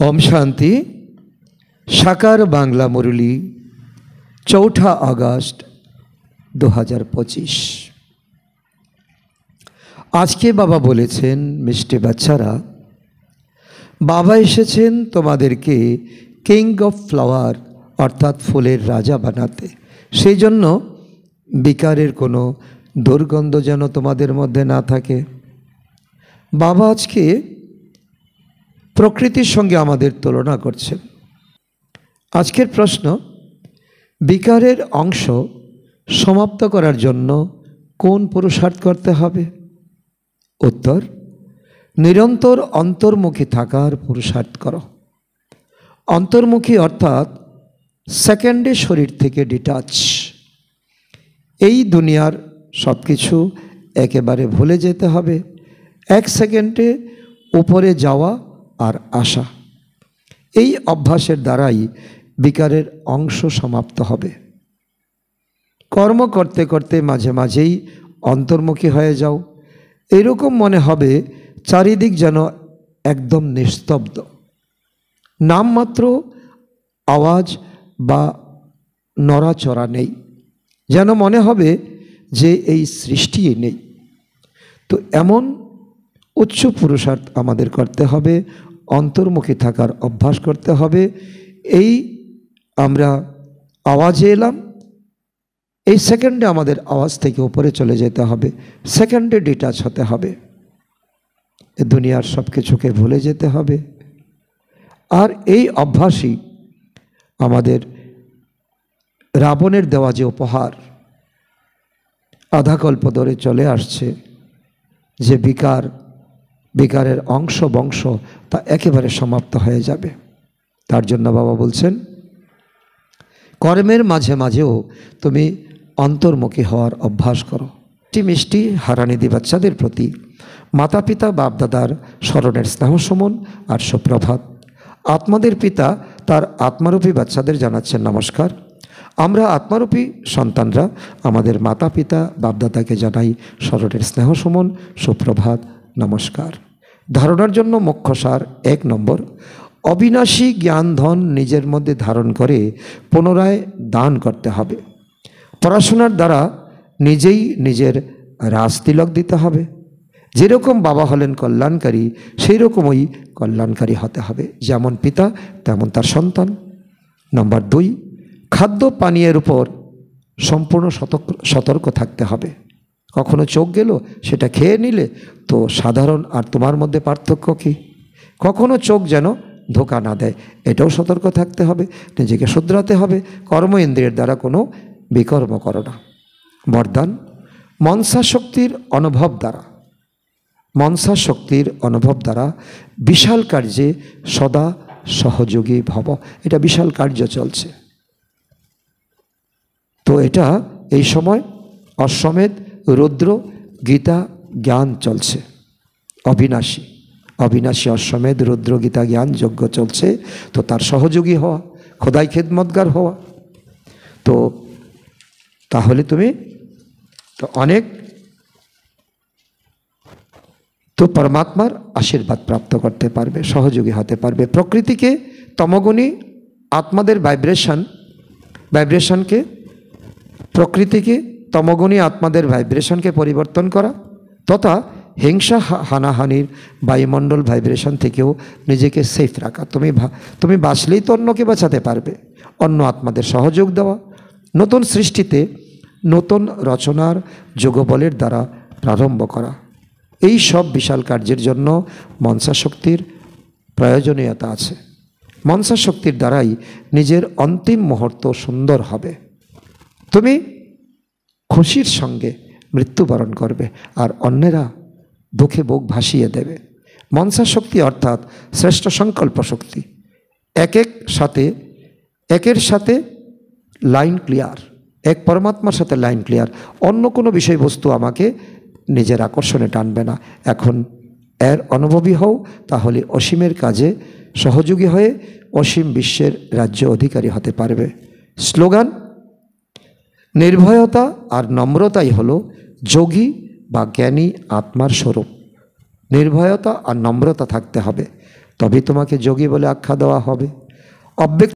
ओम शांति। साकार बांगला मुरली 4 আগস্ট 2025। आज के बाबा बोलेছেন मिष्टि बाच्चारा बाबा एसेছেন তোমাদেরকে किंग अफ फ्लावर अर्थात फुलेर राजा बनाते সেই জন্য বিকারের কোনো দুর্গন্ধ যেন তোমাদের মধ্যে না থাকে। বাবা আজকে प्रकृतिर संगे आमादेर तुलना करছেন। आजकेर प्रश्न विकारेर अंश समाप्त करार जन्य कोन पुरुषार्थ करते हबे? उत्तर निरंतर अंतर्मुखी थाकार पुरुषार्थ करो। अंतर्मुखी अर्थात सेकेंडे शरीर थेके डिटाच, এই দুনিয়ার सबकिछु एकेबारे भूले जेते हबे। एक सेकेंडे ऊपरे जावा और आशा এই অভ্যাসের দ্বারাই বিকারের অংশ সমাপ্ত হবে। কর্ম করতে করতে মাঝে মাঝেই অন্তর্মুখী হয়ে যাও। এরকম মনে হবে চারিদিক যেন একদম নিস্তব্ধ, নামমাত্র আওয়াজ বা নড়াচড়া নেই, যেন মনে হবে যে এই সৃষ্টিই নেই। তো এমন उच्च पुरुषार्थ आमादेर करते हबे, अंतर्मुखी थाकार अभ्यास करते हबे। এই আমরা आवाजे एलाम, এই सेकेंडे आमादेर आवाज थेके ऊपरे चले जेते हबे, सेकेंडे डिटाच होते हबे। ए दुनियार सबकिछुके भूले जेते हबे। और এই अभ्यासई आमादेर रावणेर देवा जे उपहार आधा कल्प धरे चले आसছে যে विकारेर अंश बंश ता एकेबारे समाप्त हो जाबे। तार जन्य बाबा बोलছেন कर्मेर माझे माझेओ तुमी अंतर्मुखी हওয়ার अभ्यास करो। मिष्टि हारानिधि बाच्चादेर प्रति माता पिता बाप दादार स्मरणेर स्नेह सुमन और सुप्रभात। आत्मादेर पिता तार आत्मारूपी बाच्चादेर जानाচ্ছেন नमस्कार। आमरा आत्मारूपी सन्तानरा आमादेर माता पिता बाप दादाके जानाई स्मरणेर स्नेह सुमन सुप्रभात नमस्कार। धारणार जन्य मुख्य सार 1 नम्बर अविनाशी ज्ञान धन निजेर मध्य धारण करे पुनराय दान करते हबे। पढ़ाशोनार द्वारा निजेई निजेर राजतिलक दिते हबे। जेरकम बाबा हलेन कल्याणकारी सेई रकमई कल्याणकारी हते हबे, जेमन पिता तेमन तार सन्तान। नम्बर 2 खाद्य पानीयेर ऊपर सम्पूर्ण सतर्क थाकते हबे। कखनो चोख गेलो सेटा खेये निले तो साधारण और तुम्हार मध्य पार्थक्य कि? कखनो चोख जेन धोका ना देय एटाओ सतर्क थाकते हबे, निजेके शुधराते हबे। कर्म इंद्रियर द्वारा कोनो विकर्म करो ना। वरदान मनसा शक्तिर अनुभव द्वारा, मनसा शक्तिर अनुभव द्वारा विशाल कार्ये सदा सहयोगी भव। एटा विशाल कार्य चलছে। तो एटा এই সময় अश्वमेध रुद्र गीता ज्ञान चलছে। अविनाशी अविनाशी अश्वमेध रुद्र गीता ज्ञान यज्ञ चलছে। तो तार सहयोगी हवा, खोदाई खेदमतगार हवा। तो ताहले तुमी तो अनेक तो परमात्मार आशीर्वाद प्राप्त करते पारबे, सहयोगी होते पारबे। प्रकृति के तमगुणी आत्मादेर वाइब्रेशन के प्रकृति के तमगुणी आत्मादेर भाइब्रेशन के परिवर्तन करा तथा हिंसा हानाहानिर वायुमंडल भाइब्रेशन थेकेও निजेके सेफ रखा। तुम्हें बाँचलेই तो अन्यके बाँचाते पारबे। अन्य आत्मादेर सहयोग देवा, नतून सृष्टिते नतून रचनार যোগবলের द्वारा प्रारम्भ करा। এই সব বিশাল কার্যের জন্য মনসা শক্তির প্রয়োজনীয়তা আছে। মনসা শক্তির দ্বারাই নিজের অন্তিম মুহূর্ত সুন্দর হবে। তুমি खुशिर संगे मृत्युबरण करबे और अन्येरा दुखे बुक भासिए देवे। मनसा शक्ति अर्थात श्रेष्ठ संकल्प शक्ति। एकेर साथे लाइन क्लियर, एक परमात्मार साथे लाइन क्लियर। अन्य कोनो विषय वस्तु आमाके निजेर आकर्षणे टानबे ना। एखन एर अनुभवी हओ, ताहले असीमेर काजे सहयोगी हये असीम विश्वेर राज्य अधिकारी हते पारबे। स्लोगान निर्भयता और नम्रताई हलो योगी बा ज्ञानी आत्मार स्वरूप। निर्भयता और नम्रता थाकते हबे। তবে তোমাকে যোগী বলে আখ্যা দেওয়া হবে। অব্যক্ত